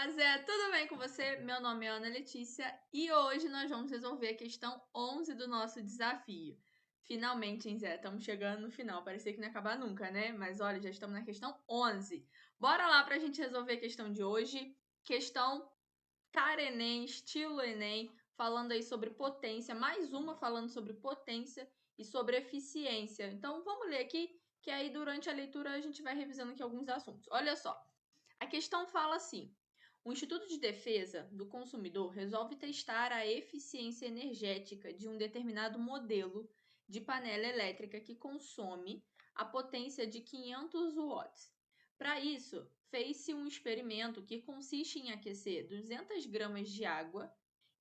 Olá, Zé, tudo bem com você? Meu nome é Ana Letícia e hoje nós vamos resolver a questão 11 do nosso desafio. Finalmente, hein, Zé? Estamos chegando no final. Parecia que não ia acabar nunca, né? Mas olha, já estamos na questão 11. Bora lá para a gente resolver a questão de hoje. Questão cara Enem, estilo Enem, falando aí sobre potência. Mais uma falando sobre potência e sobre eficiência. Então vamos ler aqui, que aí durante a leitura a gente vai revisando aqui alguns assuntos. Olha só. A questão fala assim: o Instituto de Defesa do Consumidor resolve testar a eficiência energética de um determinado modelo de panela elétrica que consome a potência de 500 watts. Para isso, fez-se um experimento que consiste em aquecer 200 gramas de água,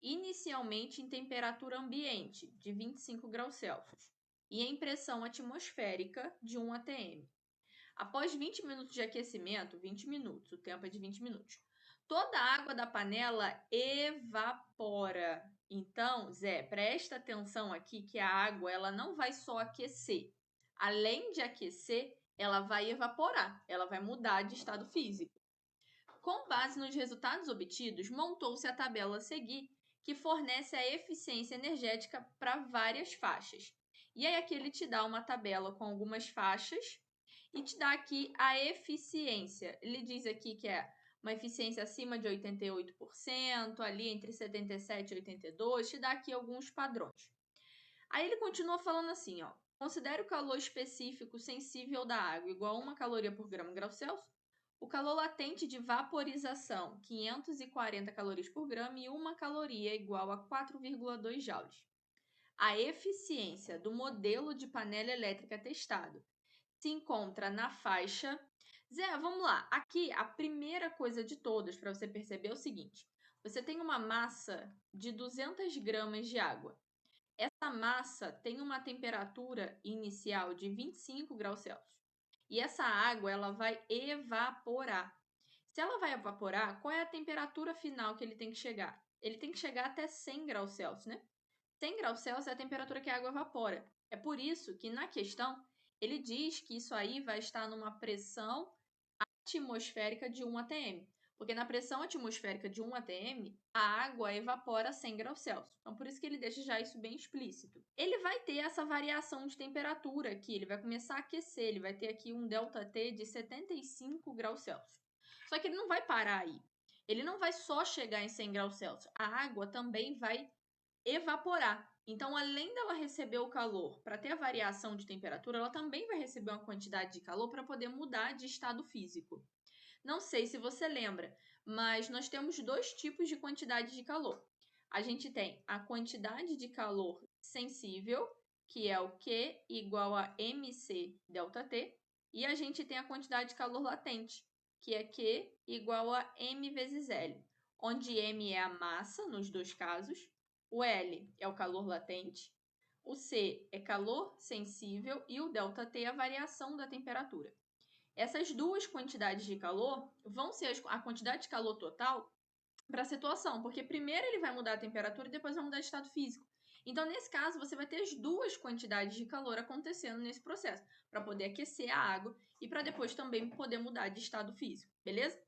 inicialmente em temperatura ambiente, de 25 graus Celsius, e em pressão atmosférica de 1 atm. Após 20 minutos de aquecimento, 20 minutos, o tempo é de 20 minutos, toda a água da panela evapora. Então, Zé, presta atenção aqui que a água ela não vai só aquecer. Além de aquecer, ela vai evaporar, ela vai mudar de estado físico. Com base nos resultados obtidos, montou-se a tabela a seguir, que fornece a eficiência energética para várias faixas. E aí aqui ele te dá uma tabela com algumas faixas e te dá aqui a eficiência. Ele diz aqui que é uma eficiência acima de 88%, ali entre 77% e 82%, te dá aqui alguns padrões. Aí ele continua falando assim, ó: considere o calor específico sensível da água igual a 1 caloria por grau Celsius, o calor latente de vaporização 540 calorias por grama e 1 caloria igual a 4,2 joules. A eficiência do modelo de panela elétrica testado se encontra na faixa. Zé, vamos lá. Aqui, a primeira coisa de todas para você perceber é o seguinte: você tem uma massa de 200 gramas de água. Essa massa tem uma temperatura inicial de 25 graus Celsius. E essa água ela vai evaporar. Se ela vai evaporar, qual é a temperatura final que ele tem que chegar? Ele tem que chegar até 100 graus Celsius, né? 100 graus Celsius é a temperatura que a água evapora. É por isso que na questão ele diz que isso aí vai estar numa pressão atmosférica de 1 atm. Porque na pressão atmosférica de 1 atm, a água evapora a 100 graus Celsius. Então, por isso que ele deixa já isso bem explícito. Ele vai ter essa variação de temperatura aqui, ele vai começar a aquecer, ele vai ter aqui um ΔT de 75 graus Celsius. Só que ele não vai parar aí. Ele não vai só chegar em 100 graus Celsius. A água também vai evaporar. Então, além dela receber o calor para ter a variação de temperatura, ela também vai receber uma quantidade de calor para poder mudar de estado físico. Não sei se você lembra, mas nós temos dois tipos de quantidade de calor. A gente tem a quantidade de calor sensível, que é o Q igual a mc ΔT, e a gente tem a quantidade de calor latente, que é Q igual a m vezes L, onde m é a massa, nos dois casos, o L é o calor latente, o C é calor sensível e o ΔT é a variação da temperatura. Essas duas quantidades de calor vão ser a quantidade de calor total para a situação, porque primeiro ele vai mudar a temperatura e depois vai mudar de estado físico. Então, nesse caso, você vai ter as duas quantidades de calor acontecendo nesse processo, para poder aquecer a água e para depois também poder mudar de estado físico, beleza?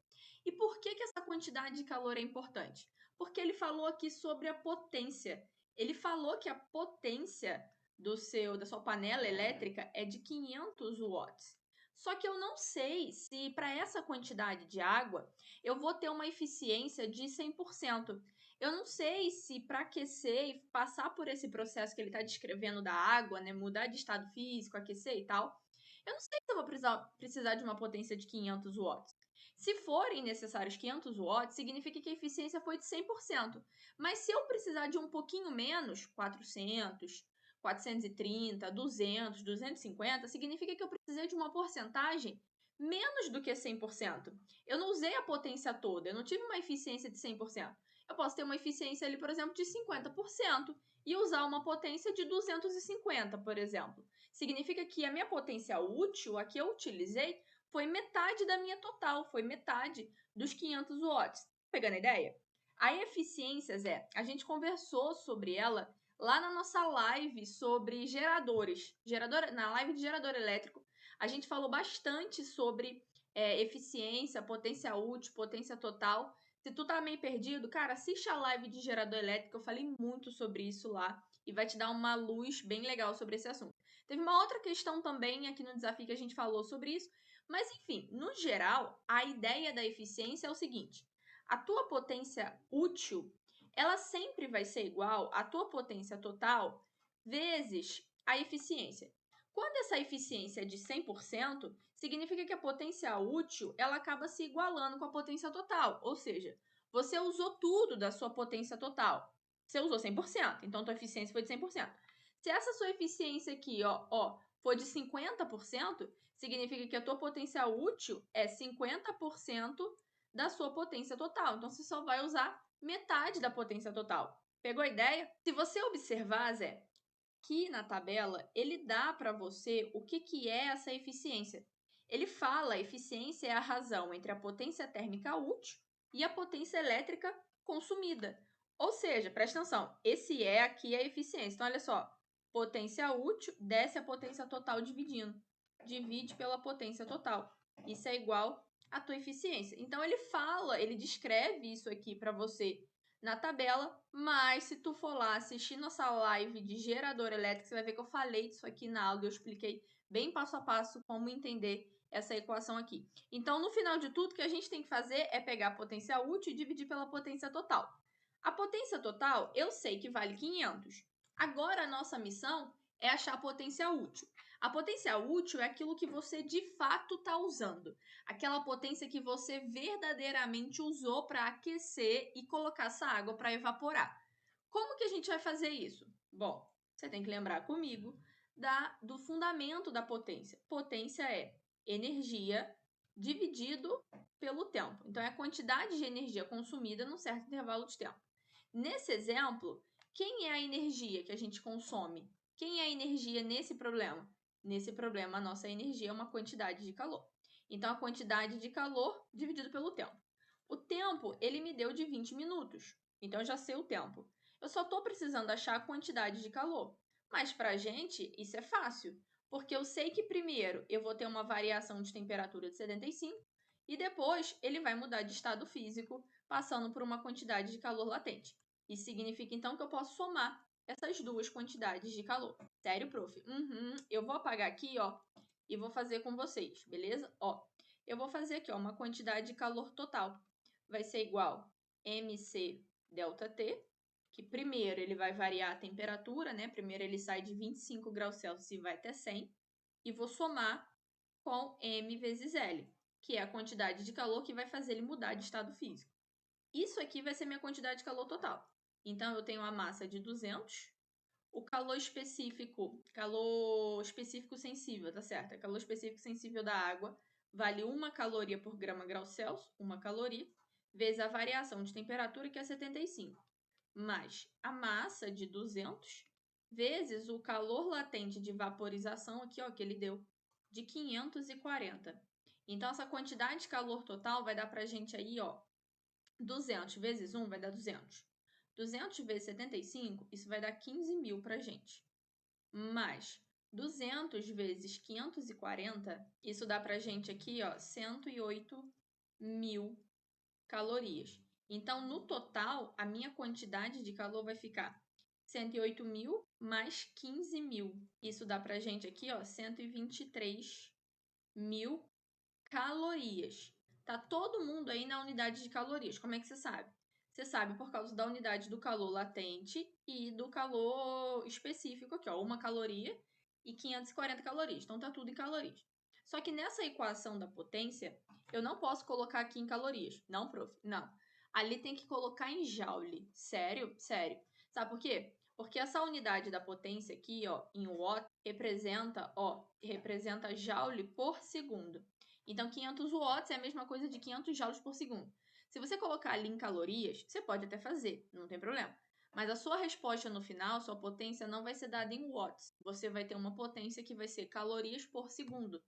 E por que essa quantidade de calor é importante? Porque ele falou aqui sobre a potência. Ele falou que a potência da sua panela elétrica é de 500 watts. Só que eu não sei se para essa quantidade de água eu vou ter uma eficiência de 100%. Eu não sei se para aquecer e passar por esse processo que ele está descrevendo da água, né, mudar de estado físico, aquecer e tal, eu não sei se eu vou precisar de uma potência de 500 watts. Se forem necessários 500 watts, significa que a eficiência foi de 100%. Mas se eu precisar de um pouquinho menos, 400, 430, 200, 250, significa que eu precisei de uma porcentagem menos do que 100%. Eu não usei a potência toda, eu não tive uma eficiência de 100%. Eu posso ter uma eficiência ali, por exemplo, de 50% e usar uma potência de 250, por exemplo. Significa que a minha potência útil, a que eu utilizei, foi metade da minha total, foi metade dos 500 watts. Pegando a ideia? A eficiência, Zé, a gente conversou sobre ela lá na nossa live sobre geradores. Na live de gerador elétrico, a gente falou bastante sobre eficiência, potência útil, potência total. Se tu tá meio perdido, cara, assiste a live de gerador elétrico, eu falei muito sobre isso lá e vai te dar uma luz bem legal sobre esse assunto. Teve uma outra questão também aqui no desafio que a gente falou sobre isso, mas enfim, no geral, a ideia da eficiência é o seguinte: a tua potência útil, ela sempre vai ser igual à tua potência total vezes a eficiência. Quando essa eficiência é de 100%, significa que a potência útil ela acaba se igualando com a potência total, ou seja, você usou tudo da sua potência total. Você usou 100%, então a tua eficiência foi de 100%. Se essa sua eficiência aqui, for de 50%, significa que a tua potência útil é 50% da sua potência total. Então você só vai usar metade da potência total. Pegou a ideia? Se você observar, Zé, aqui na tabela, ele dá para você o que é essa eficiência. Ele fala, a eficiência é a razão entre a potência térmica útil e a potência elétrica consumida. Ou seja, presta atenção, esse é aqui a eficiência. Então, olha só, potência útil desce a potência total dividindo. Divide pela potência total. Isso é igual à tua eficiência. Então, ele fala, ele descreve isso aqui para você na tabela, mas se tu for lá assistir nossa live de gerador elétrico, você vai ver que eu falei disso aqui na aula, eu expliquei bem passo a passo como entender essa equação aqui. Então, no final de tudo, o que a gente tem que fazer é pegar a potência útil e dividir pela potência total. A potência total, eu sei que vale 500. Agora, a nossa missão é achar a potência útil. A potência útil é aquilo que você de fato está usando. Aquela potência que você verdadeiramente usou para aquecer e colocar essa água para evaporar. Como que a gente vai fazer isso? Bom, você tem que lembrar comigo do fundamento da potência. Potência é energia dividido pelo tempo. Então, é a quantidade de energia consumida num certo intervalo de tempo. Nesse exemplo, quem é a energia que a gente consome? Quem é a energia nesse problema? Nesse problema, a nossa energia é uma quantidade de calor. Então, a quantidade de calor dividido pelo tempo. O tempo, ele me deu de 20 minutos. Então, eu já sei o tempo. Eu só estou precisando achar a quantidade de calor. Mas, para a gente, isso é fácil. Porque eu sei que, primeiro, eu vou ter uma variação de temperatura de 75 e depois ele vai mudar de estado físico, passando por uma quantidade de calor latente. Isso significa, então, que eu posso somar essas duas quantidades de calor. Sério, prof? Eu vou apagar aqui, e vou fazer com vocês, beleza? Eu vou fazer aqui, uma quantidade de calor total. Vai ser igual mc delta T, que primeiro ele vai variar a temperatura, né? Primeiro ele sai de 25 graus Celsius e vai até 100. E vou somar com m vezes L, que é a quantidade de calor que vai fazer ele mudar de estado físico. Isso aqui vai ser minha quantidade de calor total. Então, eu tenho a massa de 200, o calor específico sensível, tá certo? É calor específico sensível da água vale 1 caloria por grama grau Celsius, 1 caloria, vezes a variação de temperatura, que é 75, mais a massa de 200, vezes o calor latente de vaporização, aqui, que ele deu, de 540. Então, essa quantidade de calor total vai dar pra gente aí, 200 vezes 1 vai dar 200. 200 vezes 75, isso vai dar 15.000 para a gente. Mais 200 vezes 540, isso dá para a gente aqui, 108.000 calorias. Então, no total, a minha quantidade de calor vai ficar 108.000 mais 15.000. Isso dá para a gente aqui, 123.000 calorias. Tá todo mundo aí na unidade de calorias. Como é que você sabe? Você sabe por causa da unidade do calor latente e do calor específico aqui, 1 caloria e 540 calorias. Então, tá tudo em calorias. Só que nessa equação da potência, eu não posso colocar aqui em calorias. Não, prof. Não. Ali tem que colocar em joule. Sério? Sério. Sabe por quê? Porque essa unidade da potência aqui, em watt, representa joule por segundo. Então, 500 watts é a mesma coisa de 500 joules por segundo. Se você colocar ali em calorias, você pode até fazer, não tem problema. Mas a sua resposta no final, sua potência, não vai ser dada em watts. Você vai ter uma potência que vai ser calorias por segundo.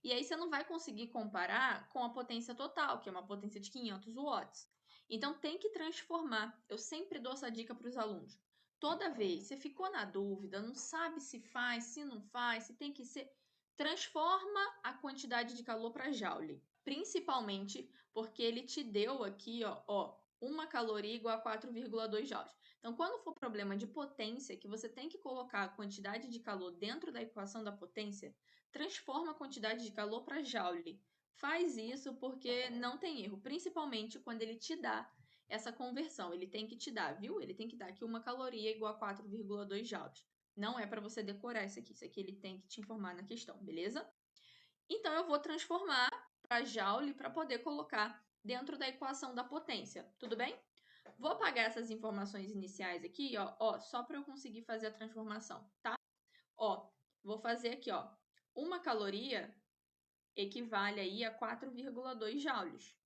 E aí você não vai conseguir comparar com a potência total, que é uma potência de 500 watts. Então tem que transformar. Eu sempre dou essa dica para os alunos. Toda vez você ficou na dúvida, não sabe se faz, se não faz, se tem que ser, transforma a quantidade de calor para joule. principalmente porque ele te deu aqui, ó, 1 caloria igual a 4,2 joules. Então, quando for problema de potência, que você tem que colocar a quantidade de calor dentro da equação da potência, transforma a quantidade de calor para joule. Faz isso porque não tem erro, principalmente quando ele te dá essa conversão. Ele tem que te dar, viu? Ele tem que dar que 1 caloria igual a 4,2 joules. Não é para você decorar isso aqui ele tem que te informar na questão, beleza? Então, eu vou transformar para joule para poder colocar dentro da equação da potência, tudo bem? Vou apagar essas informações iniciais aqui, ó, só para eu conseguir fazer a transformação, tá? Ó, vou fazer aqui, ó, 1 caloria equivale aí a 4,2 joules.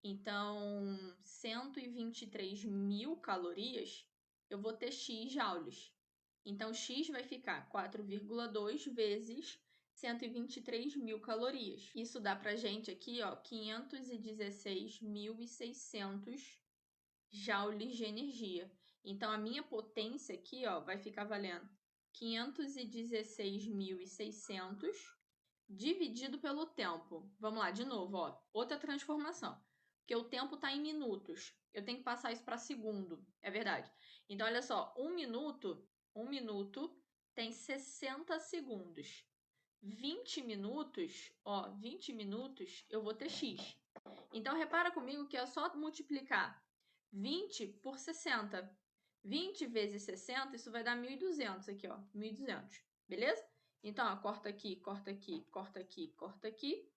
Então, 123.000 calorias, eu vou ter X joules. Então, X vai ficar 4,2 vezes 123.000 calorias. Isso dá pra gente aqui, ó, 516.600 joules de energia. Então, a minha potência aqui, ó, vai ficar valendo 516.600 dividido pelo tempo. Vamos lá, de novo, ó, outra transformação. Porque o tempo está em minutos. Eu tenho que passar isso para segundo, é verdade. Então, olha só, um minuto tem 60 segundos. 20 minutos, ó, 20 minutos eu vou ter X. Então, repara comigo que é só multiplicar 20 por 60. 20 vezes 60, isso vai dar 1.200 aqui, ó, 1.200, beleza? Então, ó, corta aqui, corta aqui, corta aqui, corta aqui.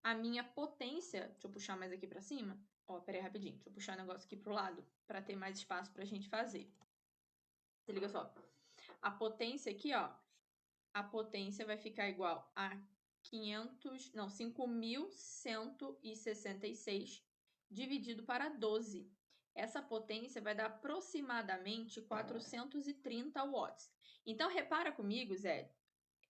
A minha potência, deixa eu puxar mais aqui para cima. Ó, peraí rapidinho, deixa eu puxar o negócio aqui pro lado para ter mais espaço pra gente fazer. Se liga só. A potência aqui, ó, a potência vai ficar igual a 5.166 dividido para 12. Essa potência vai dar aproximadamente 430 watts. Então, repara comigo, Zé,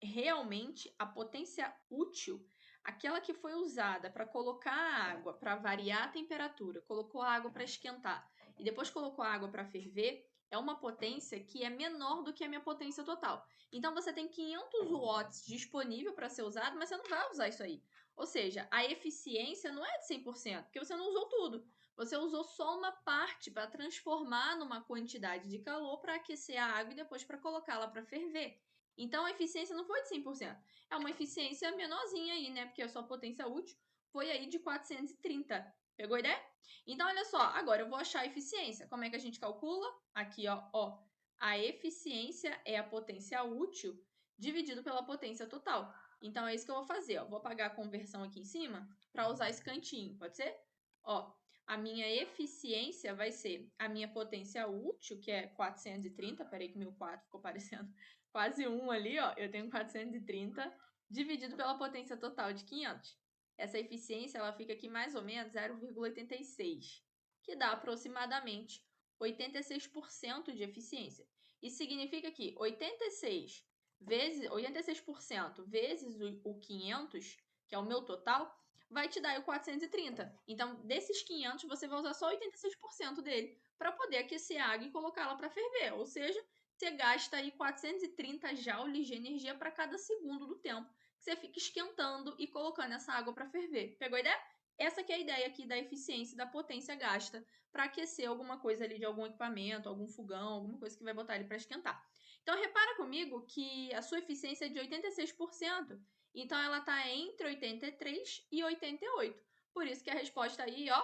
realmente a potência útil, aquela que foi usada para colocar a água, para variar a temperatura, colocou a água para esquentar e depois colocou a água para ferver, é uma potência que é menor do que a minha potência total. Então, você tem 500 watts disponível para ser usado, mas você não vai usar isso aí. Ou seja, a eficiência não é de 100%, porque você não usou tudo. Você usou só uma parte para transformar numa quantidade de calor para aquecer a água e depois para colocá-la para ferver. Então, a eficiência não foi de 100%. É uma eficiência menorzinha aí, né? Porque a sua potência útil foi aí de 430. Pegou a ideia? Então, olha só. Agora, eu vou achar a eficiência. Como é que a gente calcula? Aqui, ó. A eficiência é a potência útil dividido pela potência total. Então, é isso que eu vou fazer, ó. Vou apagar a conversão aqui em cima para usar esse cantinho, pode ser? Ó, a minha eficiência vai ser a minha potência útil, que é 430. Peraí que meu 4 ficou parecendo quase 1 ali, ó. Eu tenho 430 dividido pela potência total de 500. Essa eficiência, ela fica aqui mais ou menos 0,86, que dá aproximadamente 86% de eficiência. Isso significa que 86% vezes o 500, que é o meu total, vai te dar o 430. Então, desses 500, você vai usar só 86% dele para poder aquecer a água e colocá-la para ferver. Ou seja, você gasta aí 430 joules de energia para cada segundo do tempo que você fica esquentando e colocando essa água para ferver. Pegou a ideia? Essa que é a ideia aqui da eficiência e da potência gasta para aquecer alguma coisa ali de algum equipamento, algum fogão, alguma coisa que vai botar ele para esquentar. Então, repara comigo que a sua eficiência é de 86%. Então, ela está entre 83 e 88. Por isso que a resposta aí, ó,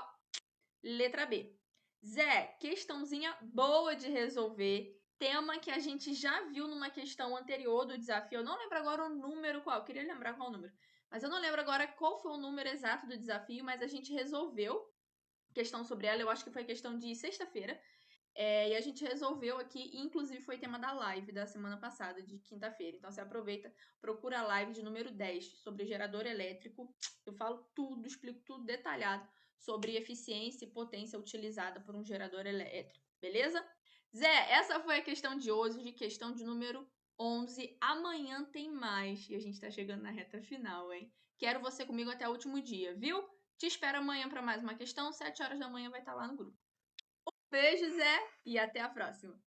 letra B. Zé, questãozinha boa de resolver. Tema que a gente já viu numa questão anterior do desafio. Eu não lembro agora o número qual. Eu queria lembrar qual o número. Mas eu não lembro agora qual foi o número exato do desafio, mas a gente resolveu questão sobre ela. Eu acho que foi questão de sexta-feira. E a gente resolveu aqui, inclusive foi tema da live da semana passada, de quinta-feira. Então, você aproveita, procura a live de número 10 sobre gerador elétrico. Eu falo tudo, explico tudo detalhado sobre eficiência e potência utilizada por um gerador elétrico, beleza? Zé, essa foi a questão de hoje, questão de número 11. Amanhã tem mais e a gente tá chegando na reta final, hein? Quero você comigo até o último dia, viu? Te espero amanhã para mais uma questão. 7 horas da manhã vai estar lá no grupo. Beijo, Zé, e até a próxima.